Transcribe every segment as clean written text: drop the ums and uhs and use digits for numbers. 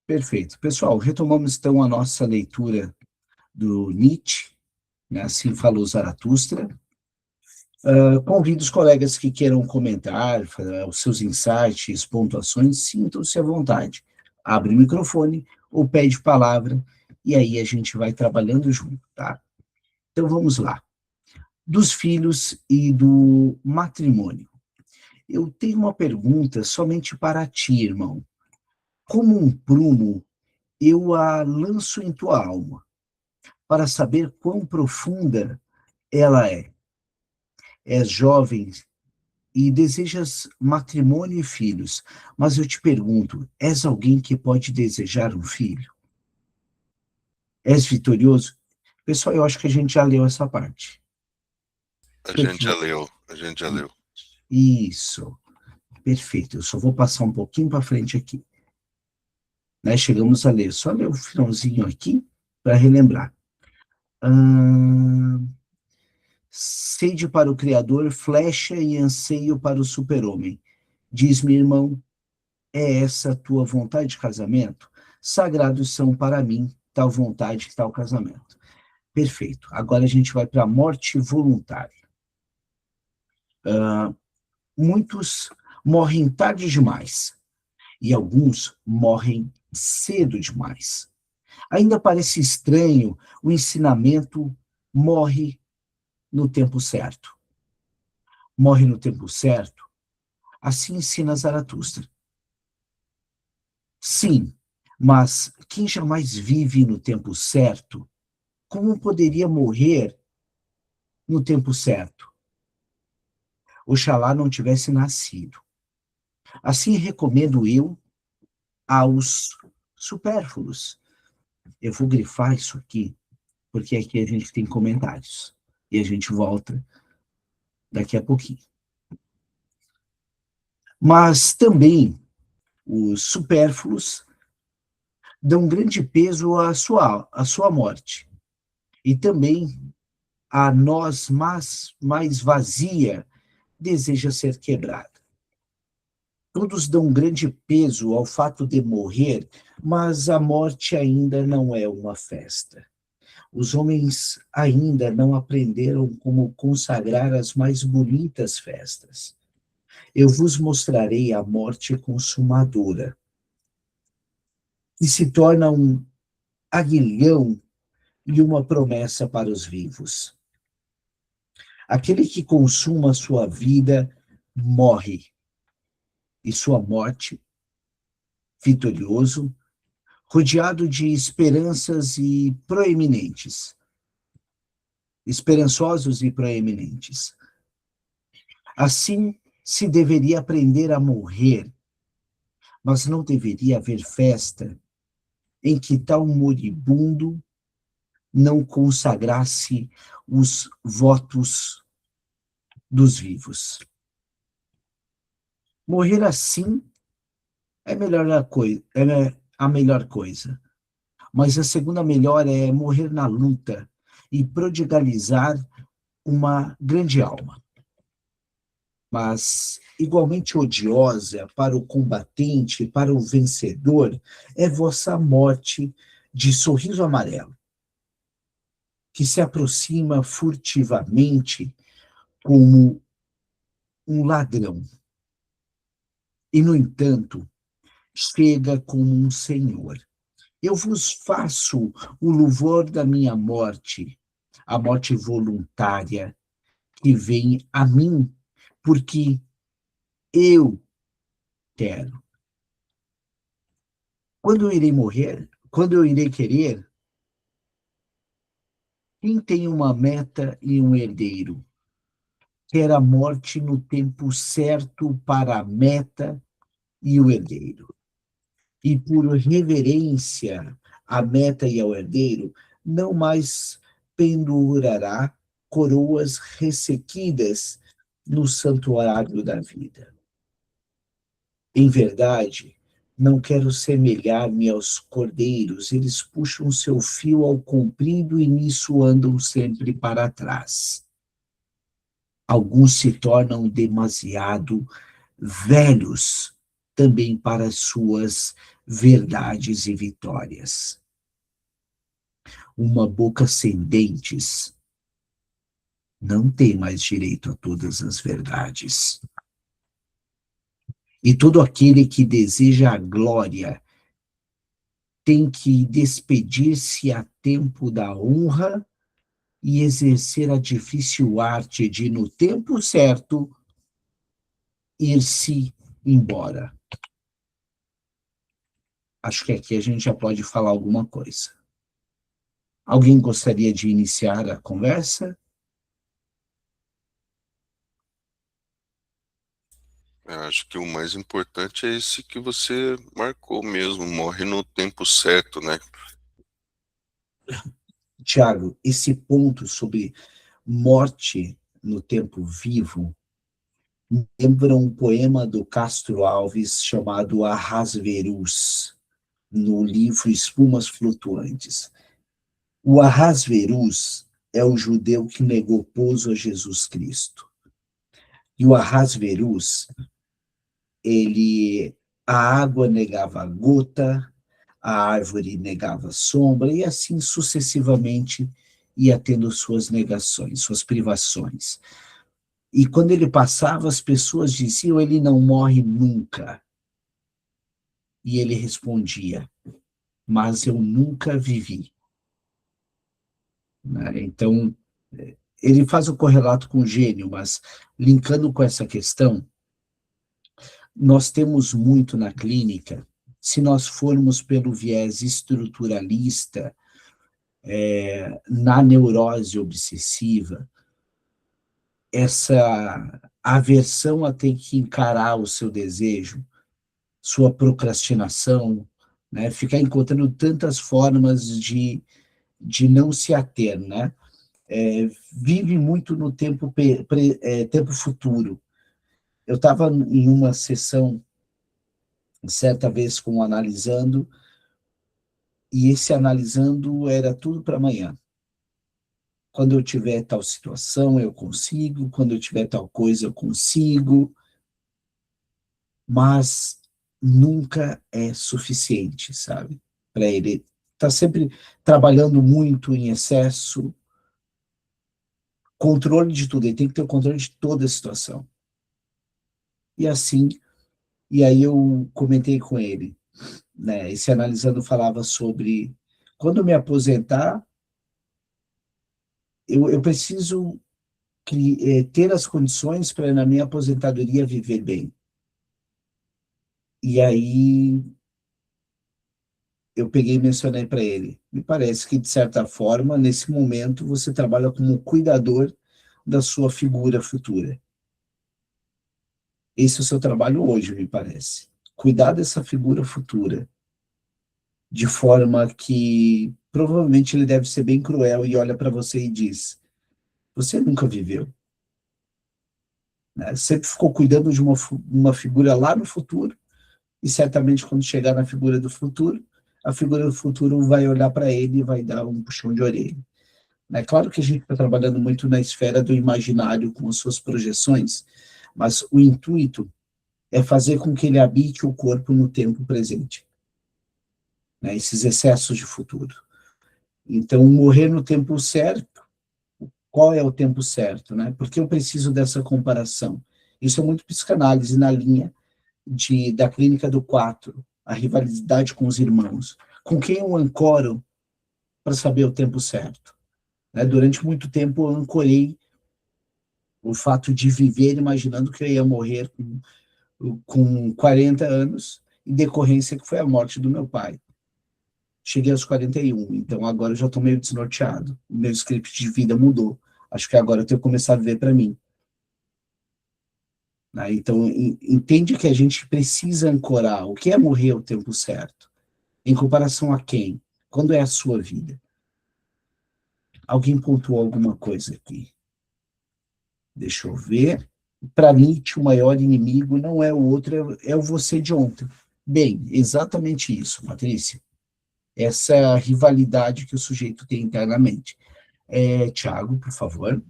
Perfeito. Pessoal, retomamos então a nossa leitura do Nietzsche, né? Assim falou Zaratustra. Convido os colegas que queiram comentar, os seus insights, pontuações, sintam-se à vontade. Abre o microfone ou pede palavra, e aí a gente vai trabalhando junto, tá? Então vamos lá. Dos filhos e do matrimônio. Eu tenho uma pergunta somente para ti, irmão. Como um prumo, eu a lanço em tua alma, para saber quão profunda ela é. És jovem e desejas matrimônio e filhos, mas eu te pergunto, és alguém que pode desejar um filho? És vitorioso? Pessoal, eu acho que a gente já leu essa parte. A gente já leu, a gente já leu. Isso, perfeito. Eu só vou passar um pouquinho para frente aqui. Né? Chegamos a ler, só ler o finalzinho aqui para relembrar. Sede para o Criador, flecha e anseio para o super-homem. Diz-me, irmão, é essa a tua vontade de casamento? Sagrados são para mim tal vontade, tal casamento. Perfeito. Agora a gente vai para a morte voluntária. Muitos morrem tarde demais e alguns morrem cedo demais. Ainda parece estranho o ensinamento morre no tempo certo. Morre no tempo certo, assim ensina Zaratustra. Sim, mas quem jamais vive no tempo certo, como poderia morrer no tempo certo? Oxalá não tivesse nascido. Assim recomendo eu aos supérfluos. Eu vou grifar isso aqui, porque aqui a gente tem comentários. E a gente volta daqui a pouquinho. Mas também os supérfluos dão grande peso à sua morte. E também a nós mais vazia deseja ser quebrada. Todos dão grande peso ao fato de morrer, mas a morte ainda não é uma festa. Os homens ainda não aprenderam como consagrar as mais bonitas festas. Eu vos mostrarei a morte consumadora, que se torna um aguilhão e uma promessa para os vivos. Aquele que consuma a sua vida morre, e sua morte, vitorioso, rodeado de esperanças e proeminentes, esperançosos e proeminentes. Assim se deveria aprender a morrer, mas não deveria haver festa em que tal moribundo não consagrasse os votos dos vivos. Morrer assim é a melhor coisa. Mas a segunda melhor é morrer na luta e prodigalizar uma grande alma. Mas igualmente odiosa para o combatente, para o vencedor, é vossa morte de sorriso amarelo, que se aproxima furtivamente como um ladrão. E, no entanto, chega como um senhor. Eu vos faço o louvor da minha morte, a morte voluntária que vem a mim, porque eu quero. Quando eu irei morrer, quando eu irei querer, quem tem uma meta e um herdeiro? Quer a morte no tempo certo para a meta e o herdeiro. E por reverência à meta e ao herdeiro, não mais pendurará coroas ressequidas no santuário da vida. Em verdade, não quero semelhar-me aos cordeiros, eles puxam seu fio ao comprido e nisso andam sempre para trás. Alguns se tornam demasiado velhos também para as suas verdades e vitórias. Uma boca sem dentes não tem mais direito a todas as verdades. E todo aquele que deseja a glória tem que despedir-se a tempo da honra e exercer a difícil arte de, no tempo certo, ir-se embora. Acho que aqui a gente já pode falar alguma coisa. Alguém gostaria de iniciar a conversa? Eu acho que o mais importante é esse que você marcou mesmo, morre no tempo certo, né? Tiago, esse ponto sobre morte no tempo vivo lembra um poema do Castro Alves chamado Ahasverus, no livro Espumas Flutuantes. O Ahasverus é o judeu que negou pouso a Jesus Cristo. E o Ahasverus, ele, a água negava a gota, a árvore negava a sombra, e assim sucessivamente ia tendo suas negações, suas privações. E quando ele passava, as pessoas diziam: ele não morre nunca. E ele respondia: mas eu nunca vivi. Né? Então, ele faz o correlato com o gênio, mas linkando com essa questão, nós temos muito na clínica, se nós formos pelo viés estruturalista, na neurose obsessiva, essa aversão a ter que encarar o seu desejo, sua procrastinação, né? Ficar encontrando tantas formas de não se ater, né? Vive muito no tempo futuro. Eu estava em uma sessão, certa vez, com um analisando, e esse analisando era tudo para amanhã. Quando eu tiver tal situação, eu consigo, quando eu tiver tal coisa, eu consigo, mas nunca é suficiente, sabe? Para ele. Está sempre trabalhando muito em excesso, controle de tudo, ele tem que ter o controle de toda a situação. E assim, e aí eu comentei com ele, né? Esse analisando falava sobre quando eu me aposentar, eu preciso ter as condições para na minha aposentadoria viver bem. E aí eu peguei e mencionei para ele. Me parece que, de certa forma, nesse momento, você trabalha como cuidador da sua figura futura. Esse é o seu trabalho hoje, me parece. Cuidar dessa figura futura, de forma que provavelmente ele deve ser bem cruel e olha para você e diz: você nunca viveu. Né? Sempre ficou cuidando de uma figura lá no futuro, e certamente quando chegar na figura do futuro, a figura do futuro vai olhar para ele e vai dar um puxão de orelha. É claro que a gente está trabalhando muito na esfera do imaginário com as suas projeções, mas o intuito é fazer com que ele habite o corpo no tempo presente, né? Esses excessos de futuro. Então, morrer no tempo certo, qual é o tempo certo, né? Porque eu preciso dessa comparação. Isso é muito psicanálise na linha da clínica do 4, a rivalidade com os irmãos. Com quem eu ancoro para saber o tempo certo? Né? Durante muito tempo eu ancorei o fato de viver imaginando que eu ia morrer com 40 anos, em decorrência que foi a morte do meu pai. Cheguei aos 41, então agora eu já estou meio desnorteado. O meu script de vida mudou. Acho que agora eu tenho que começar a viver para mim. Né? Então, entende que a gente precisa ancorar o que é morrer ao tempo certo. Em comparação a quem? Quando é a sua vida? Alguém pontuou alguma coisa aqui? Deixa eu ver. Para Nietzsche, o maior inimigo não é o outro, é o você de ontem. Bem, exatamente isso, Patrícia. Essa rivalidade que o sujeito tem internamente. Tiago, por favor.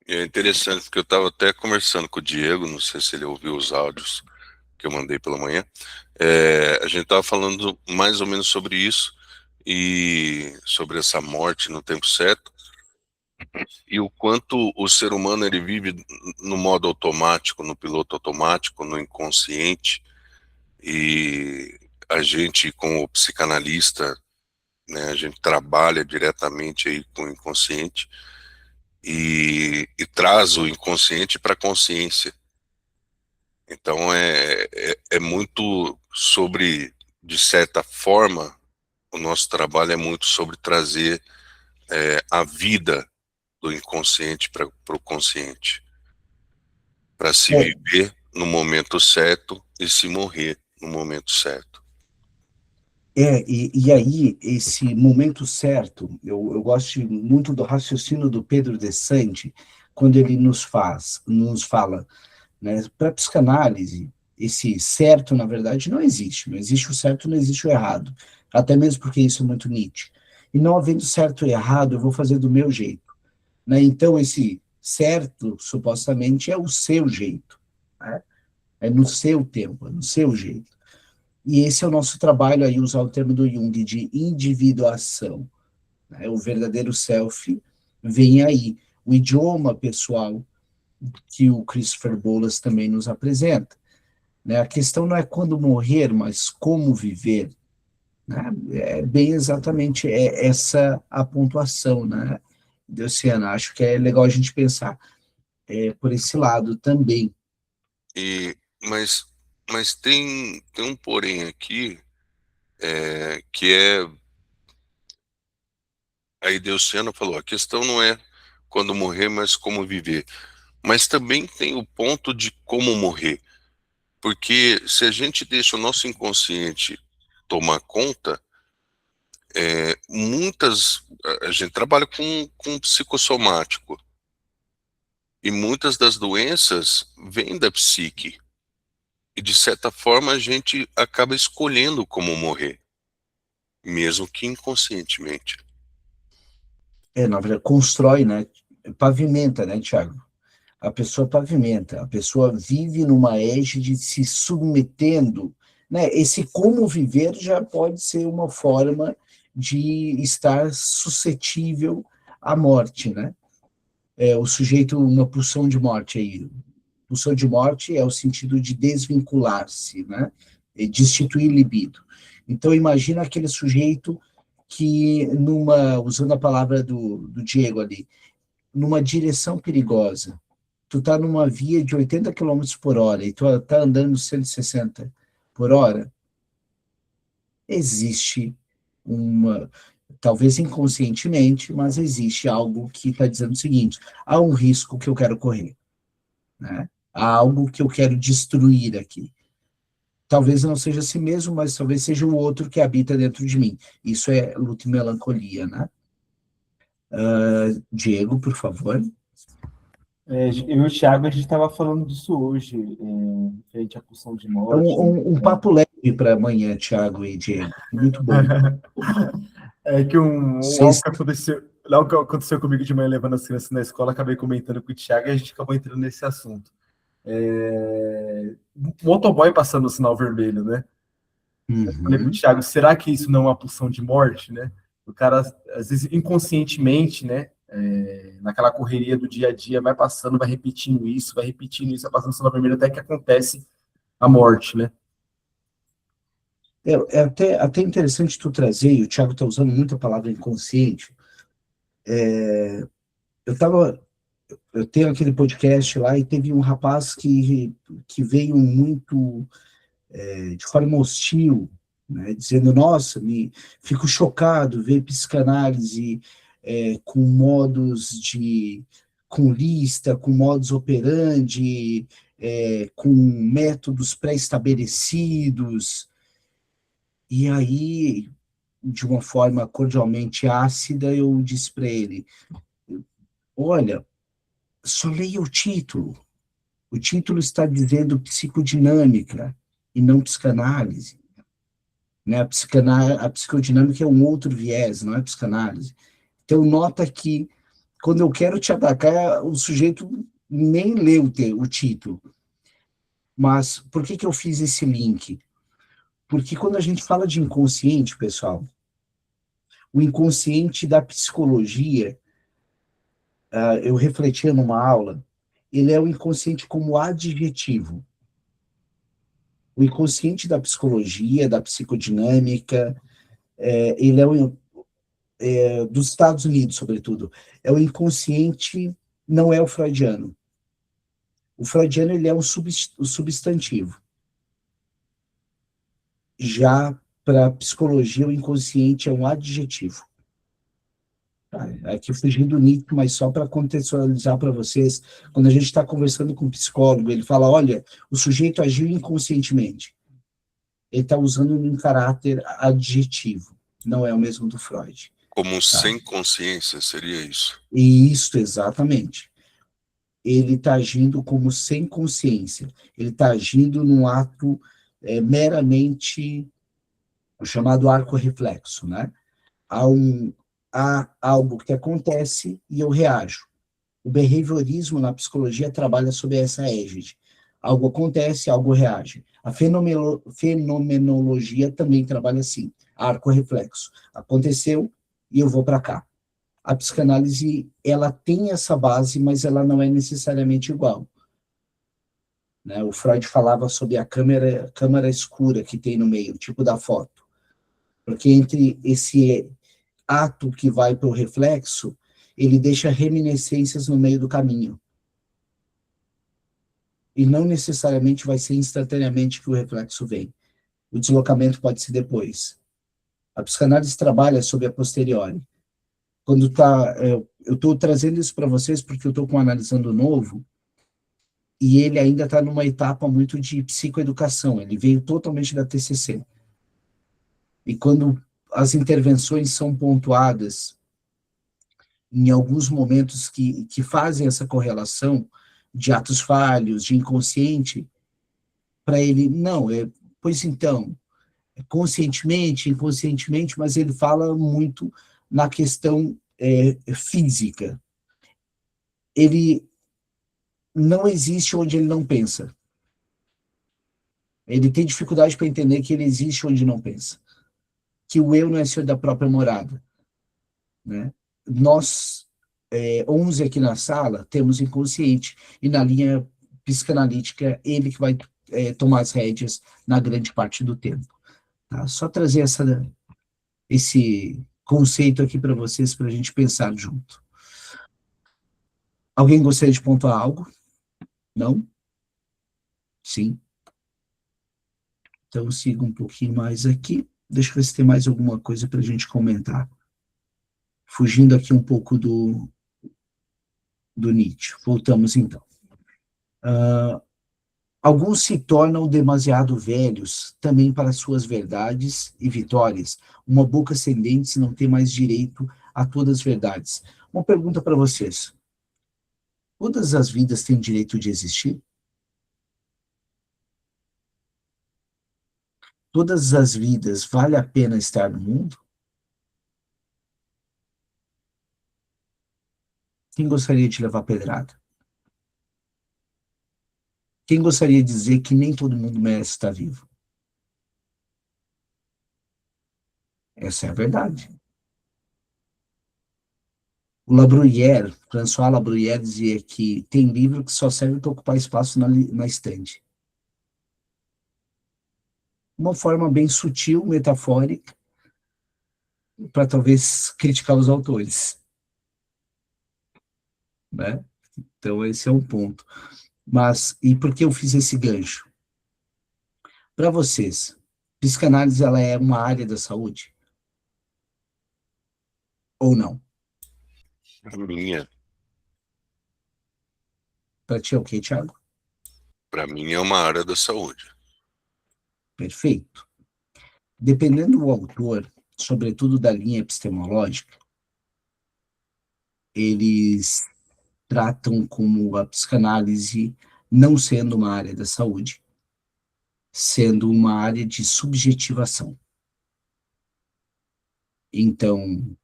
E é interessante porque eu estava até conversando com o Diego, não sei se ele ouviu os áudios, que eu mandei pela manhã, a gente estava falando mais ou menos sobre isso, e sobre essa morte no tempo certo, e o quanto o ser humano ele vive no modo automático, no piloto automático, no inconsciente, e a gente, como psicanalista, né, a gente trabalha diretamente aí com o inconsciente e traz o inconsciente para a consciência. Então é muito sobre, de certa forma, o nosso trabalho é muito sobre trazer a vida do inconsciente para o consciente, para se É, viver no momento certo e se morrer no momento certo. e aí, esse momento certo, eu gosto muito do raciocínio do Pedro de Sante, quando ele nos fala, né, para a psicanálise, esse certo, na verdade, não existe. Não existe o certo, não existe o errado. Até mesmo porque isso é muito Nietzsche. E não havendo certo e errado, eu vou fazer do meu jeito. Né? Então, esse certo, supostamente, é o seu jeito. Né? É no seu tempo, é no seu jeito. E esse é o nosso trabalho, aí usar o termo do Jung, de individuação. Né? O verdadeiro self vem aí. O idioma pessoal que o Christopher Bolas também nos apresenta. Né? A questão não é quando morrer, mas como viver. Né? É bem exatamente essa a pontuação, né, Delciana? Acho que é legal a gente pensar por esse lado também. E, mas mas tem um porém aqui, que é, a Ideuciana falou, a questão não é quando morrer, mas como viver. Mas também tem o ponto de como morrer. Porque se a gente deixa o nosso inconsciente tomar conta, muitas. A gente trabalha com psicossomático. E muitas das doenças vêm da psique. E de certa forma a gente acaba escolhendo como morrer, mesmo que inconscientemente. Na verdade, constrói, né? Pavimenta, né, Tiago? A pessoa pavimenta, a pessoa vive numa égide se submetendo, né? Esse como viver já pode ser uma forma de estar suscetível à morte, né? O sujeito, uma pulsão de morte aí. Pulsão de morte é o sentido de desvincular-se, né? E destituir libido. Então, imagina aquele sujeito que, usando a palavra do Diego ali, numa direção perigosa, tu tá numa via de 80 quilômetros por hora e tu tá andando 160 por hora, existe uma, talvez inconscientemente, mas existe algo que está dizendo o seguinte: há um risco que eu quero correr, né? Há algo que eu quero destruir aqui. Talvez não seja si mesmo, mas talvez seja o outro que habita dentro de mim. Isso é luta e melancolia, né? Diego, por favor. Eu e o Thiago, a gente estava falando disso hoje, frente à pulsão de É morte. um papo leve para amanhã, Thiago e Diego. Muito bom. É que Vocês, algo que aconteceu comigo de manhã, levando as crianças na escola, acabei comentando com o Thiago e a gente acabou entrando nesse assunto. Um motoboy passando o sinal vermelho, né? Falei pro uhum. Thiago, será que isso não é uma pulsão de morte, né? O cara, às vezes, inconscientemente, né? Naquela correria do dia a dia, vai passando, vai repetindo isso, vai passando o sinal vermelho até que acontece a morte, né? É até interessante tu trazer, e o Thiago está usando muito a palavra inconsciente. Eu tava, eu tenho aquele podcast lá e teve um rapaz que veio muito de forma hostil, né, dizendo, nossa, fico chocado ver psicanálise com modos com lista, com modus operandi, com métodos pré-estabelecidos. E aí, de uma forma cordialmente ácida, eu disse para ele: olha, só leia o título. O título está dizendo psicodinâmica e não psicanálise. Né? A psicodinâmica é um outro viés, não é psicanálise. Então, nota que, quando eu quero te atacar, o sujeito nem lê o título. Mas por que eu fiz esse link? Porque quando a gente fala de inconsciente, pessoal, o inconsciente da psicologia, eu refletia numa aula, ele é o inconsciente como adjetivo. O inconsciente da psicologia, da psicodinâmica, ele dos Estados Unidos, sobretudo, é o inconsciente, não é o freudiano. O freudiano, ele é o substantivo. Já para a psicologia, o inconsciente é um adjetivo. Aqui fugindo do Nietzsche, mas só para contextualizar para vocês, quando a gente está conversando com um psicólogo, ele fala, olha, o sujeito agiu inconscientemente. Ele está usando um caráter adjetivo, não é o mesmo do Freud. Como sem consciência, seria isso? Isso, exatamente. Ele está agindo como sem consciência. Ele está agindo num ato meramente o chamado arco reflexo, né? Há algo que acontece e eu reajo. O behaviorismo na psicologia trabalha sob essa égide. Algo acontece, algo reage. A fenomenologia também trabalha assim, arco reflexo. Aconteceu e eu vou para cá. A psicanálise, ela tem essa base, mas ela não é necessariamente igual. Né? O Freud falava sobre a câmara escura que tem no meio, o tipo da foto. Porque entre esse ato que vai para o reflexo, ele deixa reminiscências no meio do caminho. E não necessariamente vai ser instantaneamente que o reflexo vem. O deslocamento pode ser depois. A psicanálise trabalha sobre a posteriori. Quando eu estou trazendo isso para vocês porque eu estou com um analisando novo e ele ainda está numa etapa muito de psicoeducação. Ele veio totalmente da TCC. E quando as intervenções são pontuadas em alguns momentos que fazem essa correlação de atos falhos, de inconsciente, para ele, não, pois então, conscientemente, inconscientemente, mas ele fala muito na questão física. Ele não existe onde ele não pensa. Ele tem dificuldade para entender que ele existe onde não pensa. Que o eu não é ser da própria morada. Né? Nós, 11 aqui na sala, temos inconsciente, e na linha psicanalítica, ele que vai tomar as rédeas na grande parte do tempo. Tá? Só trazer esse conceito aqui para vocês, para a gente pensar junto. Alguém gostaria de pontuar algo? Não? Sim. Então, eu sigo um pouquinho mais aqui. Deixa eu ver se tem mais alguma coisa para a gente comentar. Fugindo aqui um pouco do Nietzsche. Voltamos, então. Alguns se tornam demasiado velhos também para suas verdades e vitórias. Uma boca sem dentes não tem mais direito a todas as verdades. Uma pergunta para vocês. Todas as vidas têm direito de existir? Todas as vidas vale a pena estar no mundo? Quem gostaria de levar pedrada? Quem gostaria de dizer que nem todo mundo merece estar vivo? Essa é a verdade. O Labruyère, François Labruyère, dizia que tem livro que só serve para ocupar espaço na estante. Uma forma bem sutil, metafórica, para talvez criticar os autores. Né? Então, esse é um ponto. Mas, e por que eu fiz esse gancho? Para vocês, psicanálise ela é uma área da saúde? Ou não? Para mim é. Para ti é o quê, Thiago? Para mim é uma área da saúde. Perfeito. Dependendo do autor, sobretudo da linha epistemológica, eles tratam como a psicanálise não sendo uma área da saúde, sendo uma área de subjetivação. Então,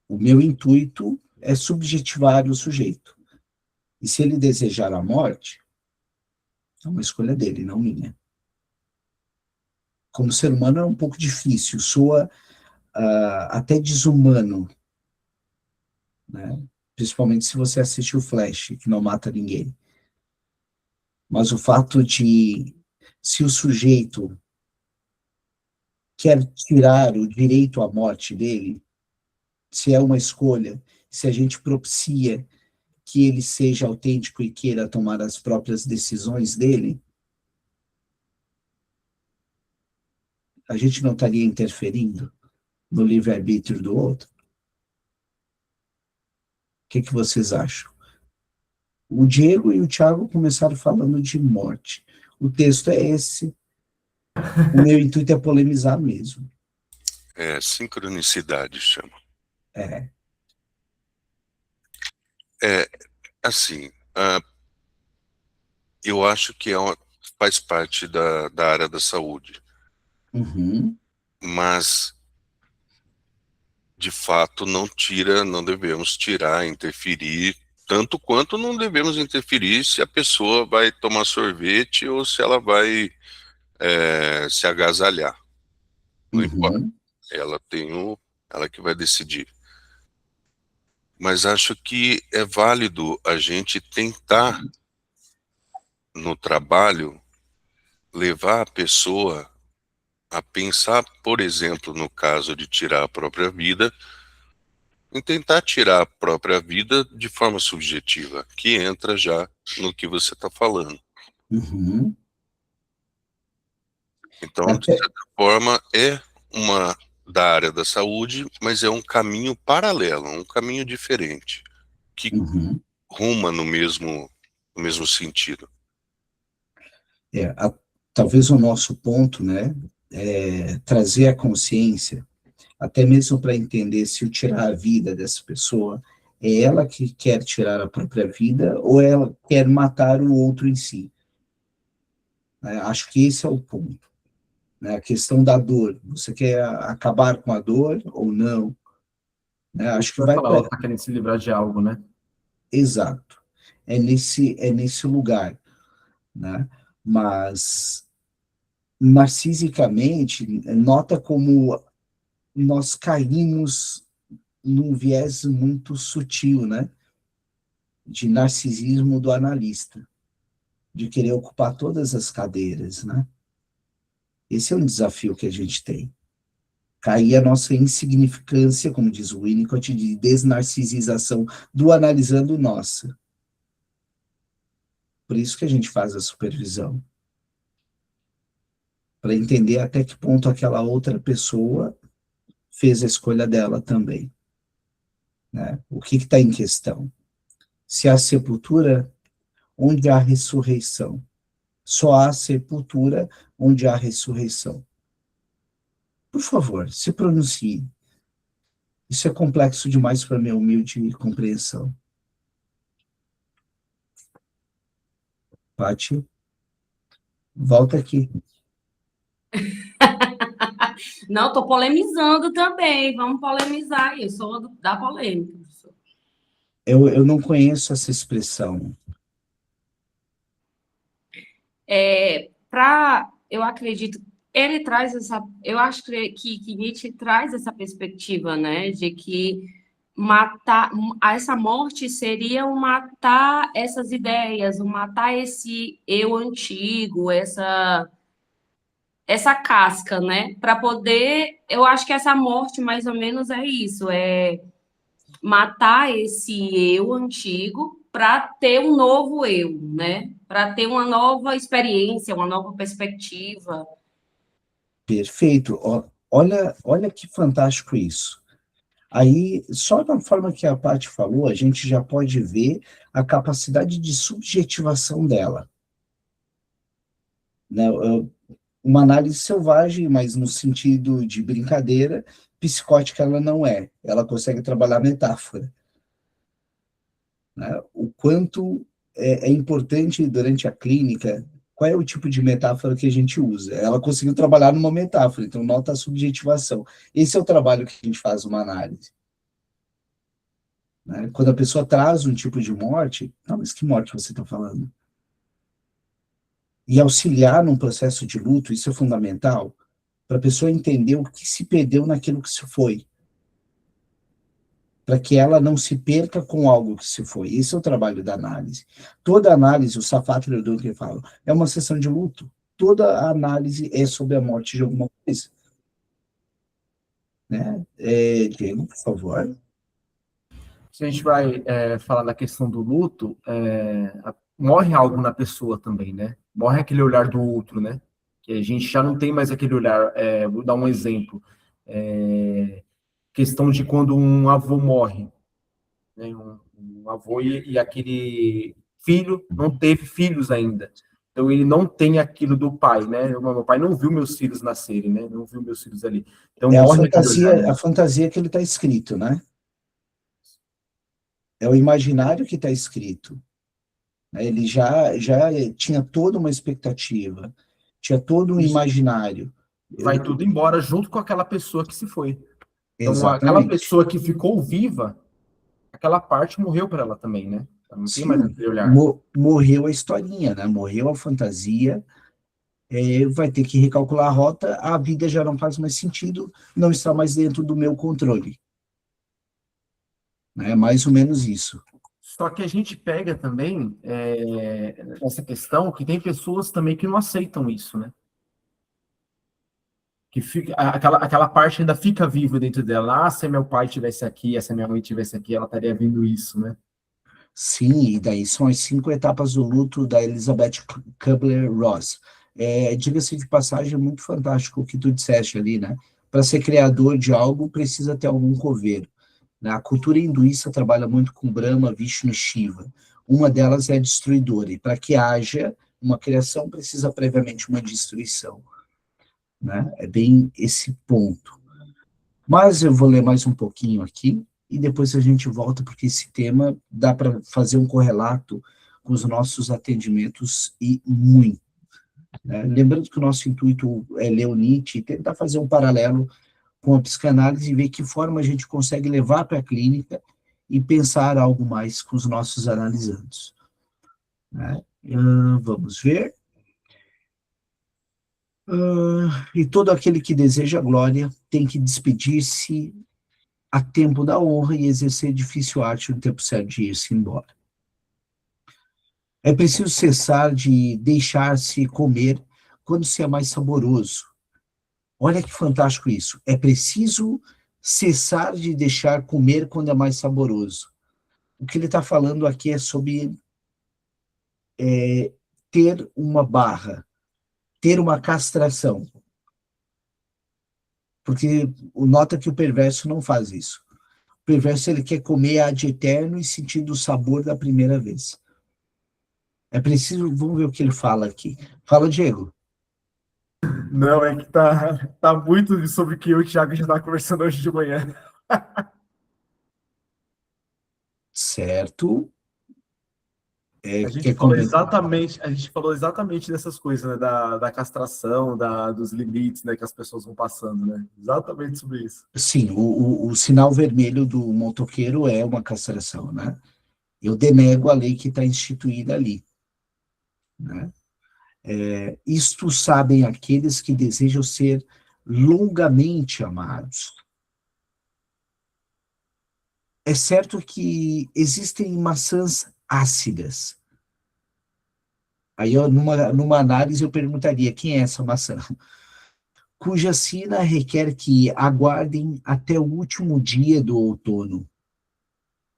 o meu intuito é subjetivar o sujeito. E se ele desejar a morte, É uma escolha dele, não minha. Como ser humano é um pouco difícil, soa até desumano, né? Principalmente se você assiste o Flash, que não mata ninguém. Mas o fato de, se o sujeito quer tirar o direito à morte dele, se é uma escolha, se a gente propicia que ele seja autêntico e queira tomar as próprias decisões dele, a gente não estaria interferindo no livre-arbítrio do outro? O que vocês acham? O Diego e o Thiago começaram falando de morte. O texto é esse. O meu intuito é polemizar mesmo. Sincronicidade chama. É. Assim, eu acho que faz parte da área da saúde, Uhum, mas de fato não devemos tirar, interferir, tanto quanto não devemos interferir se a pessoa vai tomar sorvete ou se ela vai se agasalhar. Não importa. uhum, Ela que vai decidir. Mas acho que é válido a gente tentar, no trabalho, levar a pessoa a pensar, por exemplo, no caso de tirar a própria vida, em tentar tirar a própria vida de forma subjetiva, que entra já no que você está falando. uhum. Então, de Até, certa forma, é uma da área da saúde, mas é um caminho paralelo, um caminho diferente, que uhum. ruma no mesmo sentido. É, talvez o nosso ponto, né, é trazer a consciência, até mesmo para entender se o tirar a vida dessa pessoa é ela que quer tirar a própria vida ou ela quer matar o outro em si. Né? Acho que esse é o ponto. Né? A questão da dor. Você quer acabar com a dor ou não? Né? Acho que Vai vai falar, para... ela tá querendo se livrar de algo, né? Exato. É nesse lugar. Né? Mas, narcisicamente, nota como nós caímos num viés muito sutil, né? De narcisismo do analista, de querer ocupar todas as cadeiras, né? Esse é um desafio que a gente tem. Cair a nossa insignificância, como diz o Winnicott, de desnarcisização do analisando nossa. Por isso que a gente faz a supervisão. Para entender até que ponto aquela outra pessoa fez a escolha dela também. Né? O que está em questão? Se há sepultura, onde há ressurreição? Só há sepultura onde há ressurreição. Por favor, se pronuncie. Isso é complexo demais para minha humilde compreensão. Pati, volta aqui. Não, estou polemizando também. Vamos polemizar. Eu sou da polêmica. Eu não conheço essa expressão. Eu acredito, ele traz essa. Eu acho que Nietzsche traz essa perspectiva, né, de que matar essa morte seria um matar essas ideias, um matar esse eu antigo, essa casca, né? Para poder, eu acho que essa morte mais ou menos é isso, é matar esse eu antigo para ter um novo eu, né? Para ter uma nova experiência, uma nova perspectiva. Perfeito. Olha que fantástico isso. Aí, só da forma que a Paty falou, a gente já pode ver a capacidade de subjetivação dela. Né? Uma análise selvagem, mas no sentido de brincadeira, psicótica ela não é. Ela consegue trabalhar metáfora. Né? O quanto é importante durante a clínica, qual é o tipo de metáfora que a gente usa? Ela conseguiu trabalhar numa metáfora, então nota a subjetivação. Esse é o trabalho que a gente faz uma análise. Né? Quando a pessoa traz um tipo de morte, não, mas que morte você está falando? e auxiliar num processo de luto, isso é fundamental, para a pessoa entender o que se perdeu naquilo que se foi, para que ela não se perca com algo que se foi. Esse é o trabalho da análise. Toda análise, o Safatli Duncan fala, é uma sessão de luto. Toda análise é sobre a morte de alguma coisa. Né? Diego, por favor. Se a gente vai falar da questão do luto, morre algo na pessoa também, né? Morre aquele olhar do outro, né? Que a gente já não tem mais aquele olhar. Vou dar um exemplo. Questão de quando um avô morre, né? Um avô e aquele filho não teve filhos ainda. Então, ele não tem aquilo do pai, né? Meu pai não viu meus filhos nascerem, né? Não viu meus filhos ali. Então, morre aquele olhar, né? A fantasia que ele está escrito, né? É o imaginário que está escrito. Ele já tinha toda uma expectativa, tinha todo um imaginário. Vai tudo embora junto com aquela pessoa que se foi. Então, Exatamente. aquela pessoa que ficou viva, aquela parte morreu para ela também, né? Ela não tem mais aquele olhar. Morreu a historinha, né? Morreu a fantasia, vai ter que recalcular a rota, a vida já não faz mais sentido, não está mais dentro do meu controle. É mais ou menos isso. Só que a gente pega também essa questão que tem pessoas também que não aceitam isso, né? Que fica, aquela parte ainda fica viva dentro dela. Se meu pai estivesse aqui, se minha mãe estivesse aqui, ela estaria vendo isso, né? Sim, e daí são as 5 etapas do luto da Elizabeth Kubler-Ross. Diga-se de passagem, é muito fantástico o que tu disseste ali, né? Para ser criador de algo, precisa ter algum coveiro. A cultura hinduísta trabalha muito com Brahma, Vishnu e Shiva. Uma delas é a destruidora, e para que haja uma criação, precisa previamente uma destruição. Né? É bem esse ponto. Mas eu vou ler mais um pouquinho aqui, e depois a gente volta, porque esse tema dá para fazer um correlato com os nossos atendimentos, e muito. Né? Lembrando que o nosso intuito é ler o Nietzsche e tentar fazer um paralelo com a psicanálise e ver que forma a gente consegue levar para a clínica e pensar algo mais com os nossos analisandos. Né? Vamos ver. E todo aquele que deseja glória tem que despedir-se a tempo da honra e exercer difícil arte no tempo certo de ir-se embora. É preciso cessar de deixar-se comer quando se é mais saboroso. Olha que fantástico isso. É preciso cessar de deixar comer quando é mais saboroso. O que ele está falando aqui é sobre ter uma barra, ter uma castração. Porque nota que o perverso não faz isso. O perverso, ele quer comer ad eterno e sentir o sabor da primeira vez. É preciso, vamos ver o que ele fala aqui. Fala, Diego. Não, é que tá muito sobre o que eu e o Thiago já estava conversando hoje de manhã. Certo. A gente falou exatamente dessas coisas, né? Da castração, dos limites, né? Que as pessoas vão passando, né? Exatamente sobre isso. Sim, o sinal vermelho do motoqueiro é uma castração, né? Eu denego a lei que está instituída ali. Né? Isto sabem aqueles que desejam ser longamente amados. É certo que existem maçãs ácidas. Aí, numa análise, eu perguntaria, quem é essa maçã? Cuja sina requer que aguardem até o último dia do outono.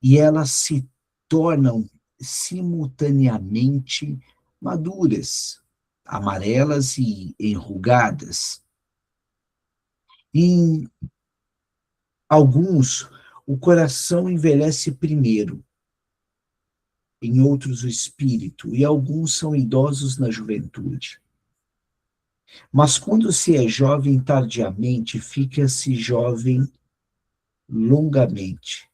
E elas se tornam simultaneamente maduras, amarelas e enrugadas. Em alguns, o coração envelhece primeiro, em outros o espírito, e alguns são idosos na juventude. Mas quando se é jovem tardiamente, fica-se jovem longamente.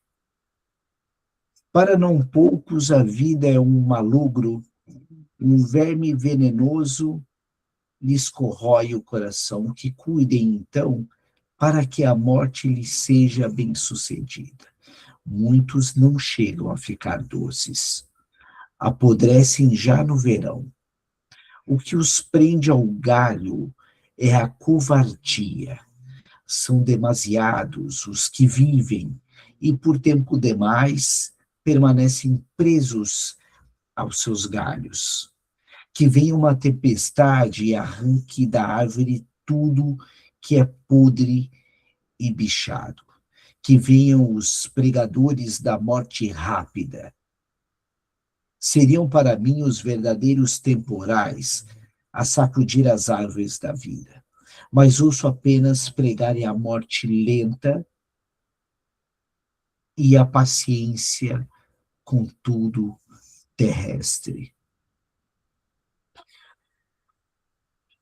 Para não poucos, a vida é um malogro, um verme venenoso lhes corrói o coração, que cuidem, então, para que a morte lhes seja bem-sucedida. Muitos não chegam a ficar doces. Apodrecem já no verão. O que os prende ao galho é a covardia. São demasiados os que vivem e, por tempo demais, permanecem presos aos seus galhos. Que venha uma tempestade e arranque da árvore tudo que é podre e bichado. Que venham os pregadores da morte rápida. Seriam para mim os verdadeiros temporais a sacudir as árvores da vida. Mas ouço apenas pregarem a morte lenta e a paciência com tudo terrestre.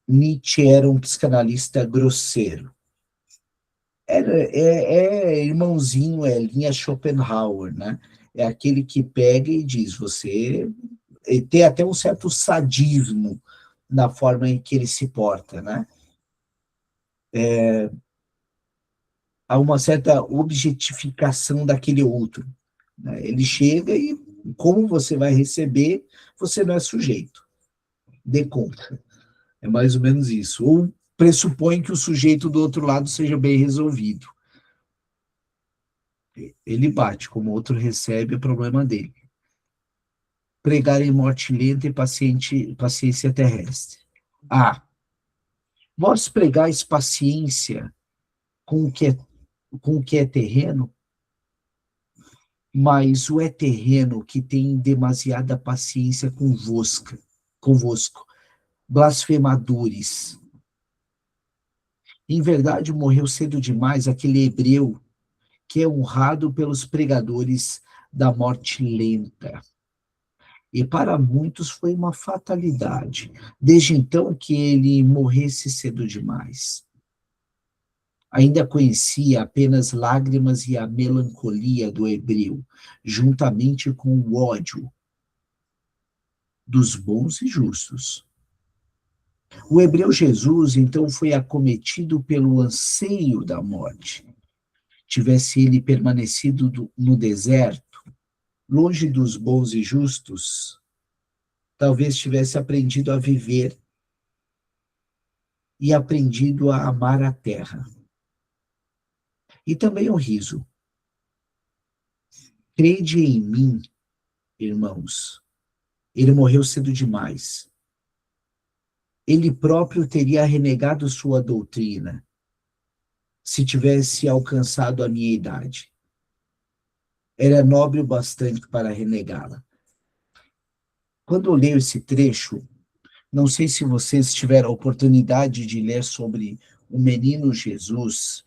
Nietzsche era um psicanalista grosseiro. Irmãozinho, é linha Schopenhauer, né? É aquele que pega e diz, você tem até um certo sadismo na forma em que ele se porta, né? Há uma certa objetificação daquele outro, né? Ele chega e, como você vai receber, você não é sujeito. Dê conta. É mais ou menos isso. Ou pressupõe que o sujeito do outro lado seja bem resolvido. Ele bate, como o outro recebe, é problema dele. Pregar em morte lenta e paciência terrestre. Vós pregais paciência com o que é terreno, mas o é terreno que tem demasiada paciência convosco, blasfemadores. Em verdade, morreu cedo demais aquele hebreu que é honrado pelos pregadores da morte lenta. E para muitos foi uma fatalidade, desde então que ele morresse cedo demais. Ainda conhecia apenas lágrimas e a melancolia do hebreu, juntamente com o ódio dos bons e justos. O hebreu Jesus, então, foi acometido pelo anseio da morte. Tivesse ele permanecido no deserto, longe dos bons e justos, talvez tivesse aprendido a viver e aprendido a amar a terra. E também o riso. Crede em mim, irmãos. Ele morreu cedo demais. Ele próprio teria renegado sua doutrina se tivesse alcançado a minha idade. Era nobre o bastante para renegá-la. Quando eu leio esse trecho, não sei se vocês tiveram a oportunidade de ler sobre o Menino Jesus,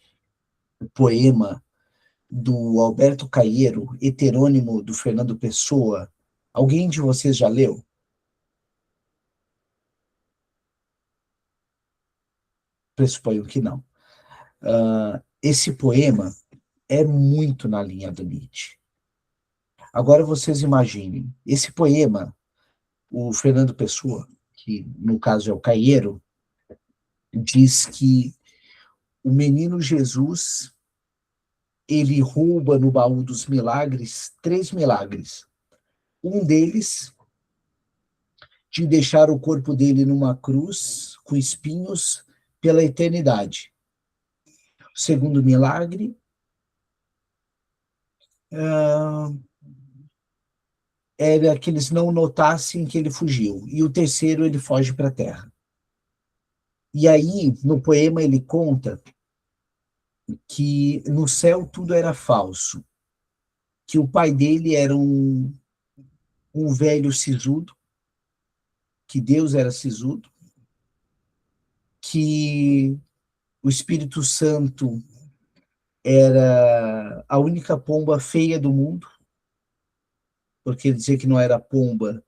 o poema do Alberto Caeiro, heterônimo do Fernando Pessoa. Alguém de vocês já leu? Pressuponho que não. Esse poema é muito na linha do Nietzsche. Agora vocês imaginem, esse poema, o Fernando Pessoa, que no caso é o Caeiro, diz que o menino Jesus, ele rouba no baú dos milagres 3 milagres. Um deles, de deixar o corpo dele numa cruz com espinhos pela eternidade. O segundo milagre era que eles não notassem que ele fugiu. E o terceiro, ele foge para a terra. E aí, no poema, ele conta que no céu tudo era falso, que o pai dele era um velho sisudo, que Deus era sisudo, que o Espírito Santo era a única pomba feia do mundo, porque ele dizia que não era pomba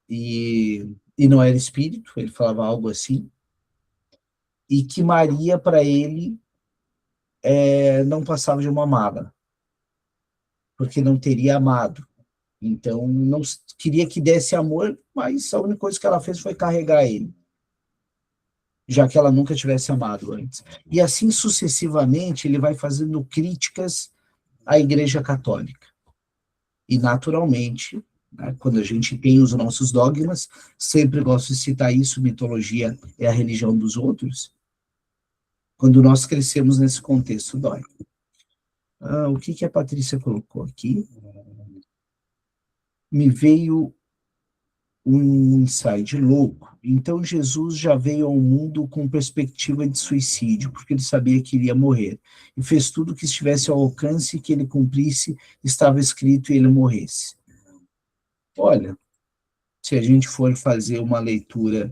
e não era espírito, ele falava algo assim, e que Maria, para ele, não passava de uma mala, porque não teria amado. Então, não queria que desse amor, mas a única coisa que ela fez foi carregar ele, já que ela nunca tivesse amado antes. E assim, sucessivamente, ele vai fazendo críticas à Igreja Católica. E, naturalmente, né? Quando a gente tem os nossos dogmas, sempre gosto de citar isso, mitologia é a religião dos outros. Quando nós crescemos nesse contexto, dói. O que a Patrícia colocou aqui? Me veio um insight louco. Então, Jesus já veio ao mundo com perspectiva de suicídio, porque ele sabia que iria morrer. E fez tudo que estivesse ao alcance, que ele cumprisse, estava escrito e ele morresse. Olha, se a gente for fazer uma leitura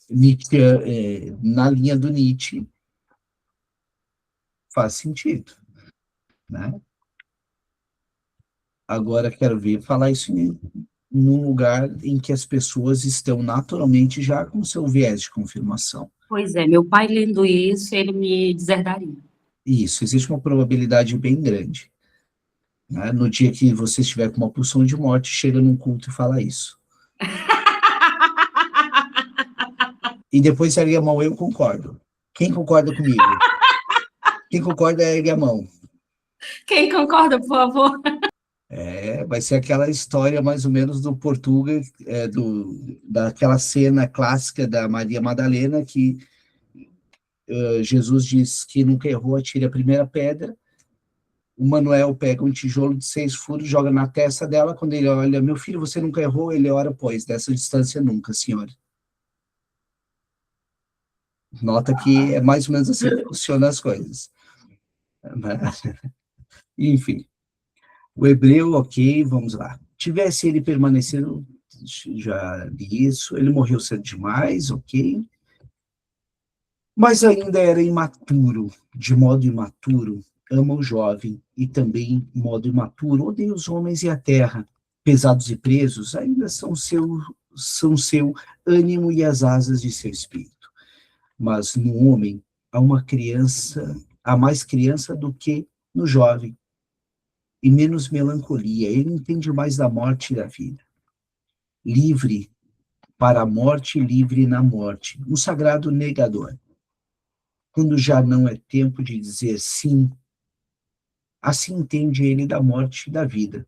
Nietzsche, na linha do Nietzsche, faz sentido, né? Agora quero ver falar isso num lugar em que as pessoas estão naturalmente já com seu viés de confirmação. Pois é, meu pai lendo isso, ele me deserdaria. Isso, existe uma probabilidade bem grande, né? No dia que você estiver com uma pulsão de morte, chega num culto e fala isso. E depois ergue a mão, eu concordo. Quem concorda comigo? Quem concorda, ergue a mão. Quem concorda, por favor? Vai ser aquela história mais ou menos do Portuga, daquela cena clássica da Maria Madalena, que Jesus diz que nunca errou, atire a primeira pedra. O Manuel pega um tijolo de 6 furos, joga na testa dela. Quando ele olha, meu filho, você nunca errou? Ele ora, pois, dessa distância nunca, senhora. Nota que é mais ou menos assim que funcionam as coisas. Enfim. O hebreu, ok, vamos lá. Tivesse ele permanecido, já li isso, ele morreu cedo demais, ok. Mas ainda era imaturo, de modo imaturo, ama o jovem, e também, de modo imaturo, odeia os homens e a terra. Pesados e presos, ainda são seu ânimo e as asas de seu espírito. Mas no homem há mais criança do que no jovem, e menos melancolia. Ele entende mais da morte e da vida. Livre para a morte, livre na morte. Um sagrado negador. Quando já não é tempo de dizer sim, assim entende ele da morte e da vida.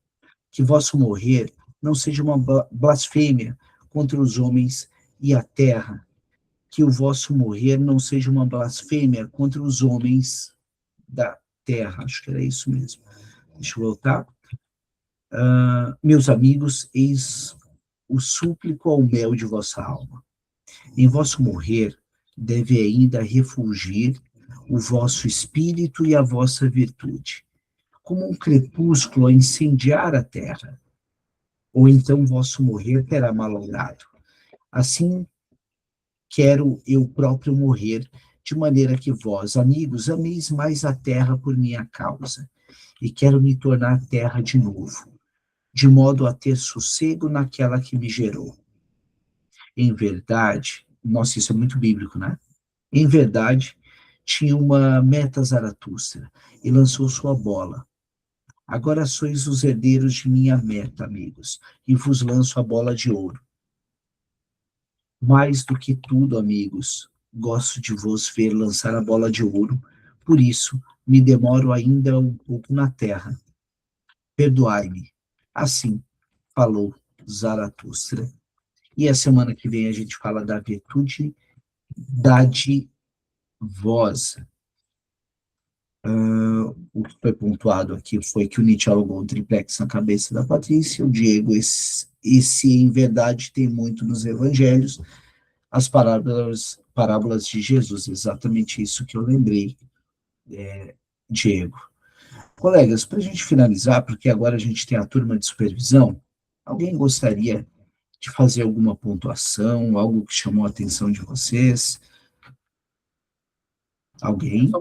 Que vosso morrer não seja uma blasfêmia contra os homens e a terra. Que o vosso morrer não seja uma blasfêmia contra os homens da terra. Acho que era isso mesmo. Deixa eu voltar. Meus amigos, eis o súplico ao mel de vossa alma. Em vosso morrer deve ainda refulgir o vosso espírito e a vossa virtude, como um crepúsculo a incendiar a terra. Ou então vosso morrer terá malogrado. Assim quero eu próprio morrer, de maneira que vós, amigos, ameis mais a terra por minha causa, e quero me tornar terra de novo, de modo a ter sossego naquela que me gerou. Em verdade, nossa, isso é muito bíblico, né? Em verdade, tinha uma meta Zaratustra, e lançou sua bola. Agora sois os herdeiros de minha meta, amigos, e vos lanço a bola de ouro. Mais do que tudo, amigos, gosto de vos ver lançar a bola de ouro, por isso me demoro ainda um pouco na terra. Perdoai-me. Assim falou Zaratustra. E a semana que vem a gente fala da virtude dadivosa. O que foi pontuado aqui foi que o Nietzsche alugou um triplex na cabeça da Patrícia, o Diego, esse em verdade tem muito nos evangelhos, as parábolas de Jesus, exatamente isso que eu lembrei, Diego. Colegas, para a gente finalizar, porque agora a gente tem a turma de supervisão, alguém gostaria de fazer alguma pontuação, algo que chamou a atenção de vocês? Alguém?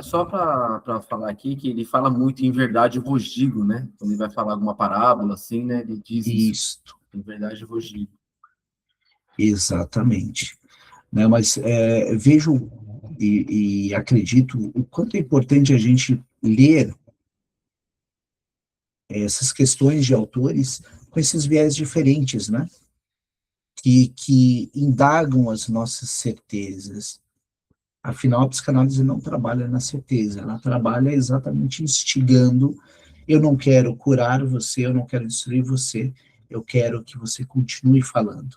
Só para falar aqui que ele fala muito em verdade e vos-digo, né? Quando ele vai falar alguma parábola, assim, né? Ele diz isso. Em verdade e vos-digo. Exatamente. Né, mas vejo e acredito o quanto é importante a gente ler essas questões de autores com esses viés diferentes, né? Que indagam as nossas certezas. Afinal, a psicanálise não trabalha na certeza, ela trabalha exatamente instigando Eu não quero curar você, eu não quero destruir você, eu quero que você continue falando.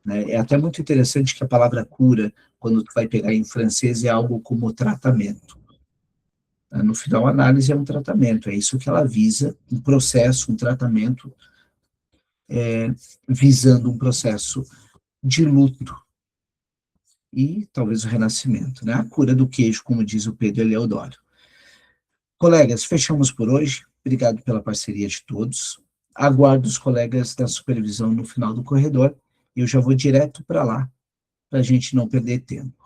Né? É até muito interessante que a palavra cura, quando tu vai pegar em francês, é algo como tratamento. No final, a análise é um tratamento, é isso que ela visa, um processo, um tratamento, visando um processo de luto e talvez o renascimento, né? A cura do queijo, como diz o Pedro Eleodoro. Colegas, fechamos por hoje. Obrigado pela parceria de todos. Aguardo os colegas da supervisão no final do corredor e eu já vou direto para lá, para a gente não perder tempo.